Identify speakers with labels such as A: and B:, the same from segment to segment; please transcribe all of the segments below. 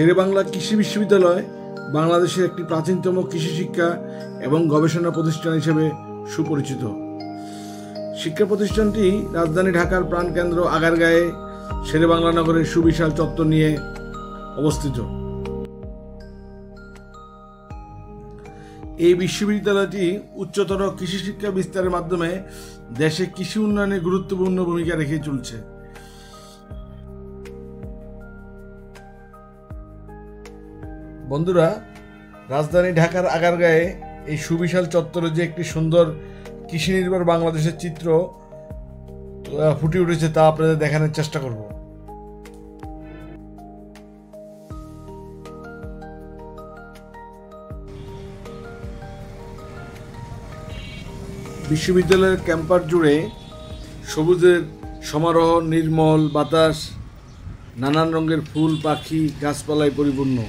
A: শেরেবাংলা কৃষি বিশ্ববিদ্যালয় বাংলাদেশের একটি প্রাচীনতম কৃষি শিক্ষা এবং গবেষণা প্রতিষ্ঠান হিসেবে সুপরিচিত। শিক্ষা প্রতিষ্ঠানটি রাজধানী ঢাকার প্রাণকেন্দ্র আগারগাঁয়ে শেরেবাংলা নগরের সুবিশাল চত্বর নিয়ে অবস্থিত। এই বিশ্ববিদ্যালয়টি উচ্চতর কৃষি শিক্ষা বিস্তারের মাধ্যমে দেশে কৃষি উন্নয়নে গুরুত্বপূর্ণ ভূমিকা রেখে চলছে। বন্ধুরা, রাজধানী ঢাকার আগারগাঁয়ে এই সুবিশাল চত্বরে যে একটি সুন্দর কৃষি নির্ভর বাংলাদেশের চিত্র ফুটে উঠেছে তা আপনাদের দেখানোর চেষ্টা করব। বিশ্ববিদ্যালয়ের ক্যাম্পাস জুড়ে সবুজের সমারোহ, নির্মল বাতাস, নানান রঙের ফুল, পাখি, গাছপালায় পরিপূর্ণ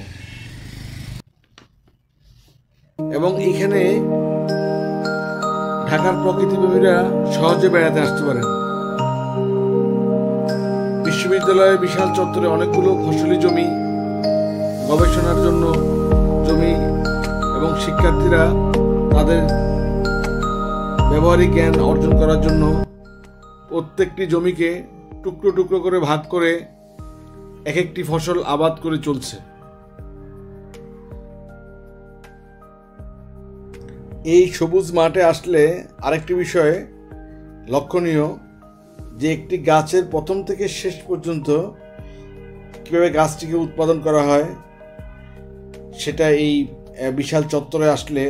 A: এবং এখানে ঢাকার প্রকৃতিপ্রেমীরা সহজে বেড়াতে আসতে পারেন। বিশ্ববিদ্যালয়ের বিশাল চত্বরে অনেকগুলো ফসলি জমি, গবেষণার জন্য জমি এবং শিক্ষার্থীরা তাদের ব্যবহারিক জ্ঞান অর্জন করার জন্য প্রত্যেকটি জমিকে টুকরো টুকরো করে ভাগ করে এক একটি ফসল আবাদ করে চলছে। এই সবুজ মাঠে আসলে আরেকটি বিষয় লক্ষণীয় যে একটি গাছের প্রথম থেকে শেষ পর্যন্ত কীভাবে গাছটিকে উৎপাদন করা হয় সেটা এই বিশাল চত্বরে আসলে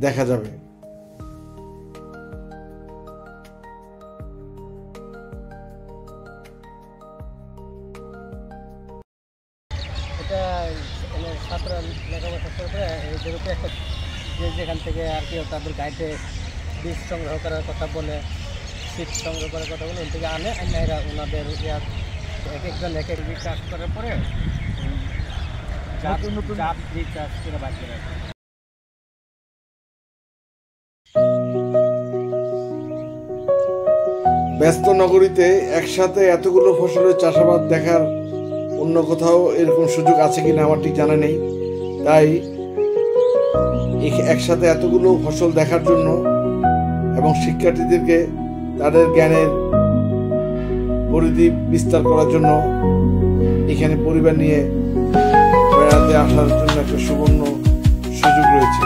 A: দেখা যাবে।
B: এটা ছাত্ররা লেখাপড়া করে যেহেতু একটা যেখান থেকে আর কি তাদের গাইডে বীজ সংগ্রহ করার কথা বলে, সিড সংগ্রহ করার কথা বলে, ওই থেকে আনে এরা ওনাদের এক একজন এক এক চাষ করার পরে নতুন চাষ করে বাদ করে।
A: ব্যস্ত নগরীতে একসাথে এতগুলো ফসলের চাষাবাদ দেখার অন্য কোথাও এরকম সুযোগ আছে কিনা আমার ঠিক জানা নেই। তাই একসাথে এতগুলো ফসল দেখার জন্য এবং শিক্ষার্থীদেরকে তাদের জ্ঞানের পরিধি বিস্তার করার জন্য এখানে পরিবার নিয়ে বেড়াতে আসার জন্য একটা সুবর্ণ সুযোগ রয়েছে।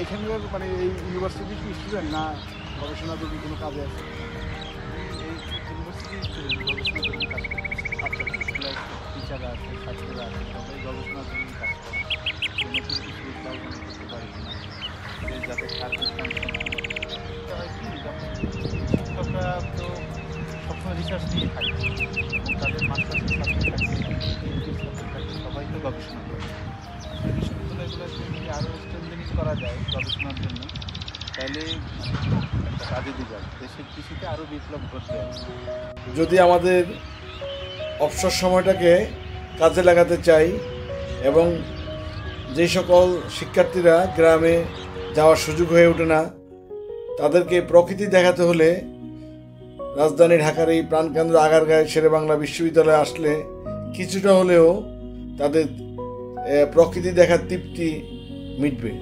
A: এখানকার মানে এই ইউনিভার্সিটির কি স্টুডেন্ট না গবেষণা যদি কোনো কাজে আছে?
C: এই ইউনিভার্সিটি গবেষণা কাজ করে।
A: আচ্ছা,
C: টিচাররা আছে, ছাত্ররা আছে, সবাই গবেষণার জন্য কাজ করে। নতুন কিছু উদ্ভাবন করতে পারে কিনা, যাতে হয় কি শিক্ষকরা তো সবসময় রিসার্চ নিয়ে থাকে এবং তাদের মাস্টার্স ছাত্র থাকে, সবাই তো গবেষণা করে। বিশ্ববিদ্যালয়গুলোকে যদি আরও স্ট্রেনথেনিং করা যায় গবেষণার জন্য, তাহলে কাজে দিবে, দেশের কৃষিতে আরও বিপ্লব ঘটবে।
A: যদি আমাদের অবসর সময়টাকে কাজে লাগাতে চাই এবং যে সকল শিক্ষার্থীরা গ্রামে যাওয়ার সুযোগ হয়ে ওঠে না, তাদেরকে প্রকৃতি দেখাতে হলে রাজধানী ঢাকার এই প্রাণকেন্দ্র আগারগাঁয়ে শেরেবাংলা বিশ্ববিদ্যালয়ে আসলে কিছুটা হলেও তাদের প্রকৃতি দেখার তৃপ্তি মিটবে।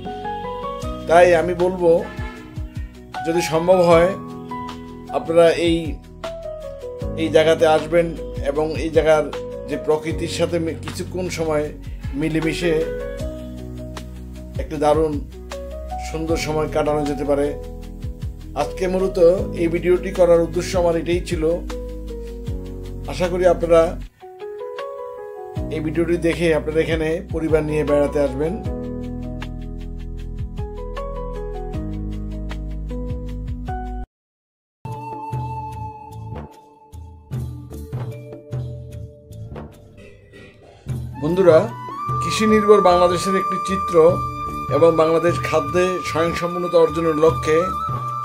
A: তাই আমি বলবো, যদি সম্ভব হয় আপনারা এই জায়গাতে আসবেন এবং এই জায়গার যে প্রকৃতির সাথে কিছুক্ষণ সময় মিলেমিশে একটা দারুণ সুন্দর সময় কাটানো যেতে পারে। আজকে মূলত এই ভিডিওটি করার উদ্দেশ্য আমার এটাই ছিল। আশা করি আপনারা এই ভিডিওটি দেখে আপনারা এখানে পরিবার নিয়ে বেড়াতে আসবেন। বন্ধুরা, কৃষি কৃষি নির্ভর বাংলাদেশের একটি চিত্র এবং বাংলাদেশ খাদ্যে স্বয়ংসম্পূর্ণতা অর্জনের লক্ষ্যে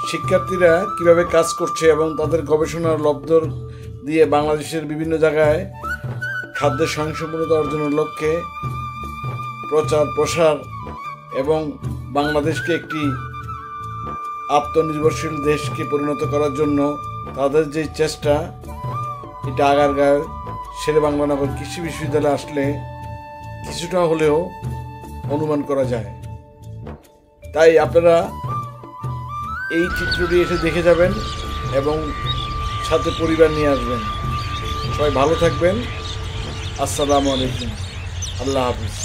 A: শিক্ষার্থীরা কিভাবে কাজ করছে এবং তাদের গবেষণার লব্ধর দিয়ে বাংলাদেশের বিভিন্ন জায়গায় খাদ্যের স্বয়ংসম্পূর্ণতা অর্জনের লক্ষ্যে প্রচার প্রসার এবং বাংলাদেশকে একটি আত্মনির্ভরশীল দেশকে পরিণত করার জন্য তাদের যে চেষ্টা, এটা আগারগাঁও শেরেবাংলা কৃষি বিশ্ববিদ্যালয়ে আসলে কিছুটা হলেও অনুমান করা যায়। তাই আপনারা এই চিত্রটি এসে দেখে যাবেন এবং সাথে পরিবার নিয়ে আসবেন। সবাই ভালো থাকবেন। আসসালামু আলাইকুম। আল্লাহ হাফিজ।